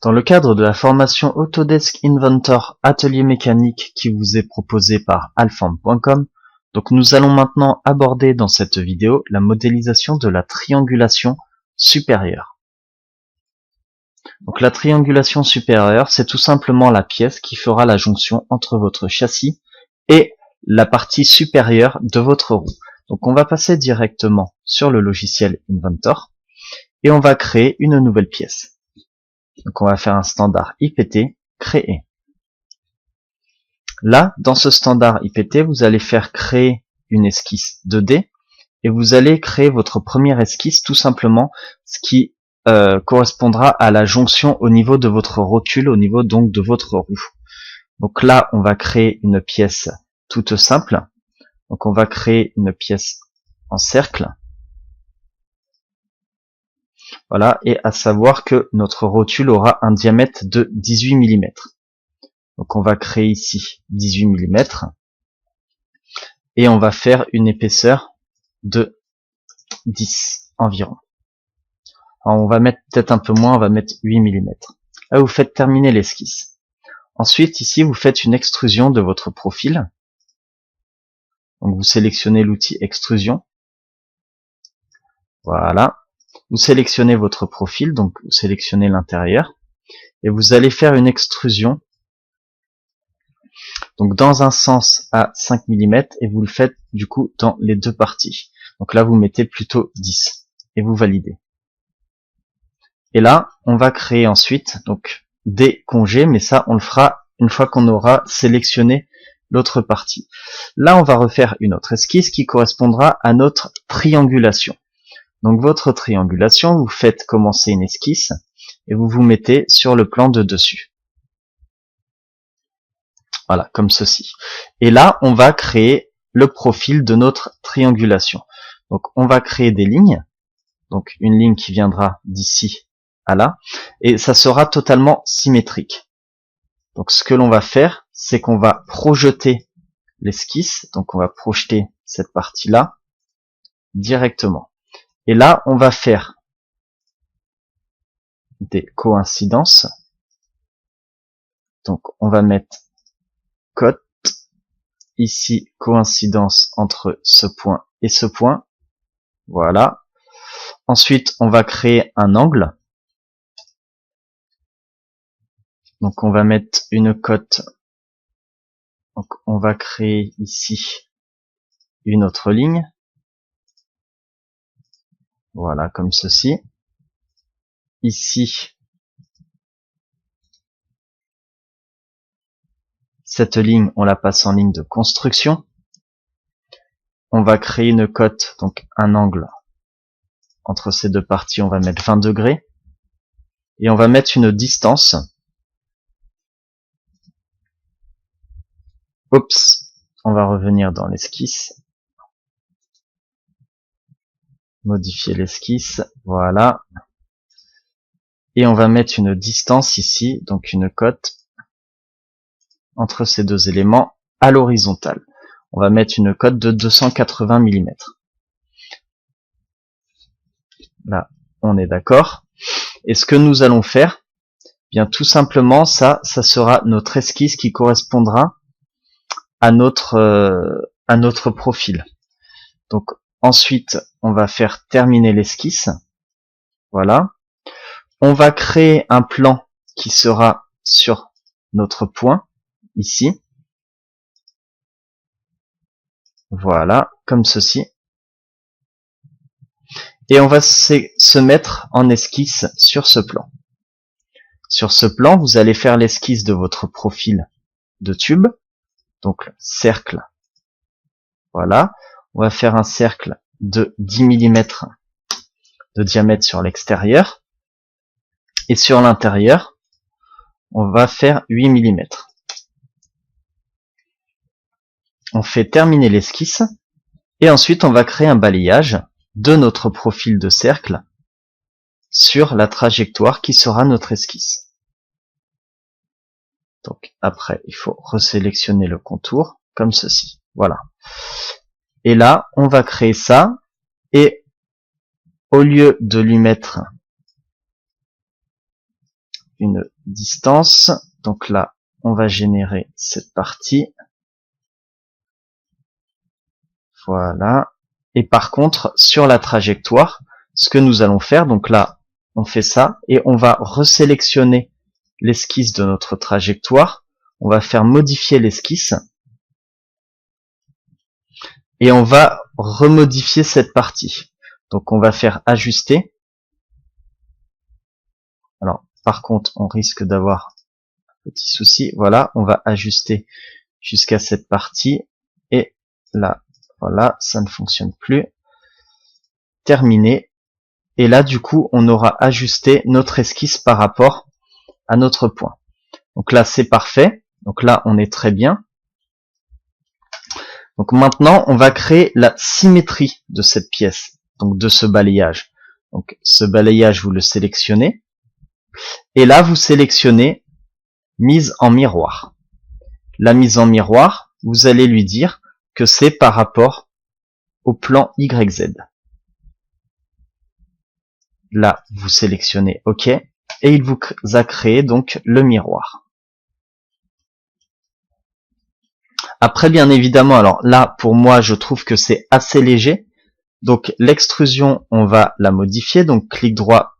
Dans le cadre de la formation Autodesk Inventor Atelier mécanique qui vous est proposée par alform.com, donc nous allons maintenant aborder dans cette vidéo la modélisation de la triangulation supérieure. Donc la triangulation supérieure, c'est tout simplement la pièce qui fera la jonction entre votre châssis et la partie supérieure de votre roue. Donc on va passer directement sur le logiciel Inventor et on va créer une nouvelle pièce. Donc on va faire un standard IPT, créer. Là, dans ce standard IPT, vous allez faire créer une esquisse 2D et vous allez créer votre première esquisse, tout simplement, ce qui correspondra à la jonction au niveau de votre rotule, au niveau donc de votre roue. Donc là, on va créer une pièce toute simple. Donc on va créer une pièce en cercle. Voilà, et à savoir que notre rotule aura un diamètre de 18 mm. Donc on va créer ici 18 mm et on va faire une épaisseur de 10 environ. Alors on va mettre peut-être un peu moins, on va mettre 8 mm. Là vous faites terminer l'esquisse. Ensuite ici vous faites une extrusion de votre profil. Donc vous sélectionnez l'outil extrusion. Voilà. Vous sélectionnez votre profil, donc vous sélectionnez l'intérieur. Et vous allez faire une extrusion. Donc dans un sens à 5 mm et vous le faites du coup dans les deux parties. Donc là vous mettez plutôt 10 et vous validez. Et là on va créer ensuite donc des congés, mais ça on le fera une fois qu'on aura sélectionné l'autre partie. Là on va refaire une autre esquisse qui correspondra à notre triangulation. Donc votre triangulation, vous faites commencer une esquisse et vous vous mettez sur le plan de dessus. Voilà, comme ceci. Et là, on va créer le profil de notre triangulation. Donc on va créer des lignes. Donc une ligne qui viendra d'ici à là. Et ça sera totalement symétrique. Donc ce que l'on va faire, c'est qu'on va projeter l'esquisse. Donc on va projeter cette partie-là directement. Et là, on va faire des coïncidences. Donc on va mettre cote. Ici, coïncidence entre ce point et ce point. Voilà. Ensuite, on va créer un angle. Donc on va mettre une cote. Donc on va créer ici une autre ligne. Voilà, comme ceci. Ici, cette ligne, on la passe en ligne de construction. On va créer une cote, donc un angle entre ces deux parties, on va mettre 20 degrés. Et on va mettre une distance. Oups, on va revenir dans l'esquisse. Modifier l'esquisse, voilà. Et on va mettre une distance ici, donc une cote entre ces deux éléments à l'horizontale. On va mettre une cote de 280 mm. Là, on est d'accord. Et ce que nous allons faire, bien tout simplement, ça sera notre esquisse qui correspondra à notre profil. Donc ensuite, on va faire terminer l'esquisse. Voilà. On va créer un plan qui sera sur notre point, ici. Voilà, comme ceci. Et on va se mettre en esquisse sur ce plan. Sur ce plan, vous allez faire l'esquisse de votre profil de tube. Donc, cercle. Voilà. On va faire un cercle de 10 mm de diamètre sur l'extérieur. Et sur l'intérieur, on va faire 8 mm. On fait terminer l'esquisse. Et ensuite, on va créer un balayage de notre profil de cercle sur la trajectoire qui sera notre esquisse. Donc après, il faut resélectionner le contour comme ceci. Voilà. Et là, on va créer ça. Et au lieu de lui mettre une distance. Donc là, on va générer cette partie. Voilà. Et par contre, sur la trajectoire, ce que nous allons faire, donc là, on fait ça, et on va resélectionner l'esquisse de notre trajectoire. On va faire modifier l'esquisse. Et on va remodifier cette partie. Donc on va faire ajuster. Alors, par contre, on risque d'avoir un petit souci. Voilà, on va ajuster jusqu'à cette partie. Et là, voilà, ça ne fonctionne plus. Terminé. Et là, du coup, on aura ajusté notre esquisse par rapport à notre point. Donc là, c'est parfait. Donc là, on est très bien. Donc maintenant, on va créer la symétrie de cette pièce, donc de ce balayage. Donc ce balayage, vous le sélectionnez. Et là, vous sélectionnez mise en miroir. La mise en miroir, vous allez lui dire que c'est par rapport au plan YZ. Là, vous sélectionnez OK. Et il vous a créé donc le miroir. Après, bien évidemment, alors là, pour moi, je trouve que c'est assez léger. Donc l'extrusion, on va la modifier. Donc clic droit.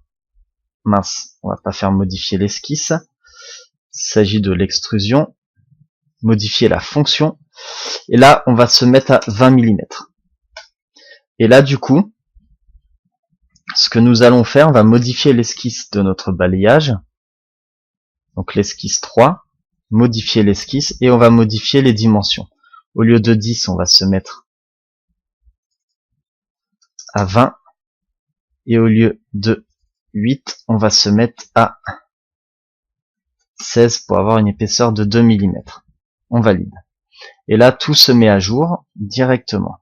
Mince, on va pas faire modifier l'esquisse. Il s'agit de l'extrusion. Modifier la fonction. Et là, on va se mettre à 20 mm. Et là, du coup, ce que nous allons faire, on va modifier l'esquisse de notre balayage. Donc l'esquisse 3. Modifier l'esquisse et on va modifier les dimensions. Au lieu de 10, on va se mettre à 20. Et au lieu de 8, on va se mettre à 16 pour avoir une épaisseur de 2 mm. On valide. Et là, tout se met à jour directement.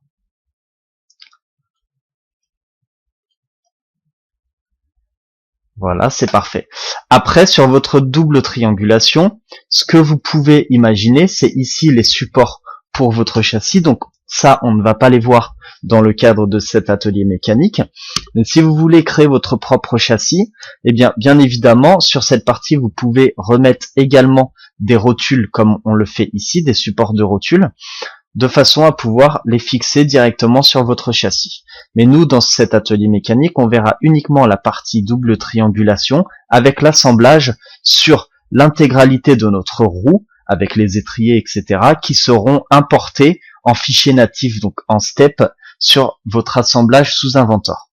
Voilà, c'est parfait. Après, sur votre double triangulation, ce que vous pouvez imaginer, c'est ici les supports pour votre châssis. Donc ça, on ne va pas les voir dans le cadre de cet atelier mécanique. Mais si vous voulez créer votre propre châssis, eh bien évidemment, sur cette partie, vous pouvez remettre également des rotules comme on le fait ici, des supports de rotules, de façon à pouvoir les fixer directement sur votre châssis. Mais nous, dans cet atelier mécanique, on verra uniquement la partie double triangulation avec l'assemblage sur l'intégralité de notre roue, avec les étriers, etc., qui seront importés en fichier natif, donc en step, sur votre assemblage sous Inventor.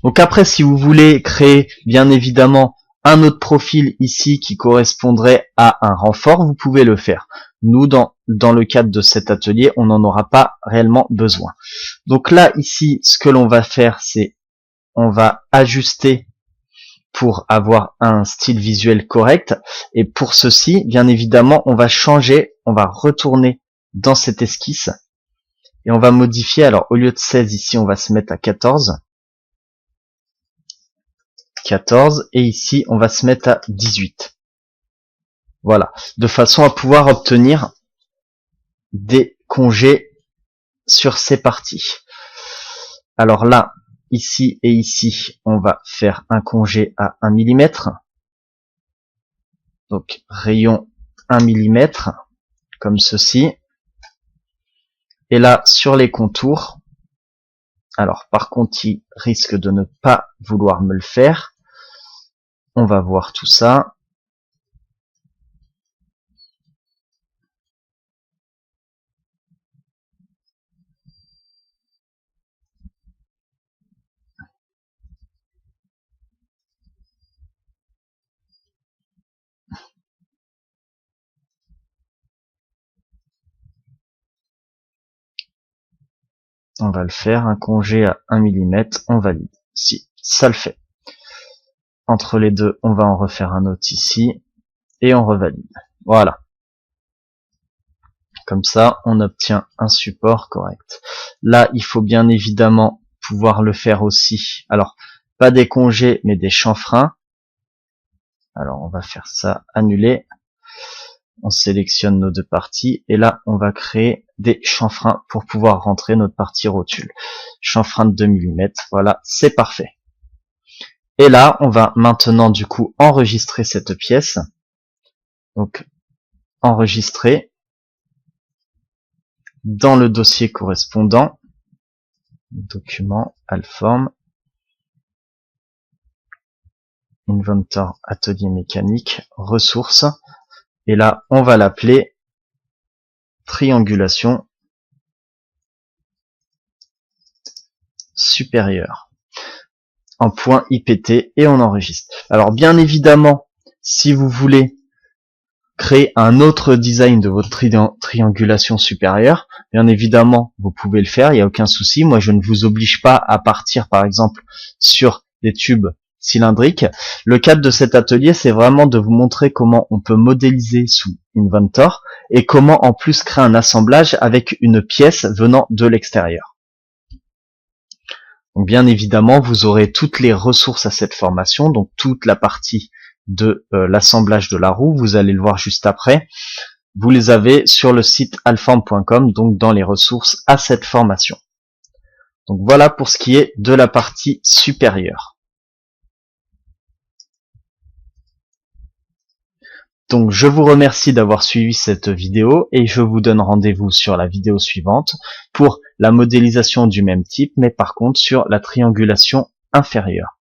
Donc après, si vous voulez créer, bien évidemment, un autre profil ici qui correspondrait à un renfort, vous pouvez le faire. Nous, dans le cadre de cet atelier, on n'en aura pas réellement besoin. Donc là, ici, ce que l'on va faire, c'est on va ajuster pour avoir un style visuel correct. Et pour ceci, bien évidemment, on va changer, on va retourner dans cette esquisse et on va modifier. Alors, au lieu de 16, ici, on va se mettre à 14. 14 et ici on va se mettre à 18. Voilà, de façon à pouvoir obtenir des congés sur ces parties. Alors là, ici et ici, on va faire un congé à 1 mm. Donc rayon 1 mm, comme ceci. Et là, sur les contours, alors par contre, il risque de ne pas vouloir me le faire. On va voir tout ça. On va le faire, un congé à 1 mm, on valide. Si, ça le fait. Entre les deux, on va en refaire un autre ici, et on revalide. Voilà. Comme ça, on obtient un support correct. Là, il faut bien évidemment pouvoir le faire aussi. Alors, pas des congés, mais des chanfreins. Alors, on va faire ça, annuler. On sélectionne nos deux parties, et là, on va créer des chanfreins pour pouvoir rentrer notre partie rotule. Chanfrein de 2 mm, voilà, c'est parfait. Et là, on va maintenant du coup enregistrer cette pièce. Donc, enregistrer dans le dossier correspondant, document, Alform, Inventor, atelier mécanique, ressources. Et là, on va l'appeler triangulation supérieure en point IPT et on enregistre. Alors bien évidemment, si vous voulez créer un autre design de votre triangulation supérieure, bien évidemment, vous pouvez le faire, il n'y a aucun souci. Moi, je ne vous oblige pas à partir, par exemple, sur des tubes cylindriques. Le cadre de cet atelier, c'est vraiment de vous montrer comment on peut modéliser sous Inventor et comment en plus créer un assemblage avec une pièce venant de l'extérieur. Donc bien évidemment, vous aurez toutes les ressources à cette formation, donc toute la partie de l'assemblage de la roue, vous allez le voir juste après. Vous les avez sur le site alform.com, donc dans les ressources à cette formation. Donc voilà pour ce qui est de la partie supérieure. Donc je vous remercie d'avoir suivi cette vidéo et je vous donne rendez-vous sur la vidéo suivante pour la modélisation du même type, mais par contre sur la triangulation inférieure.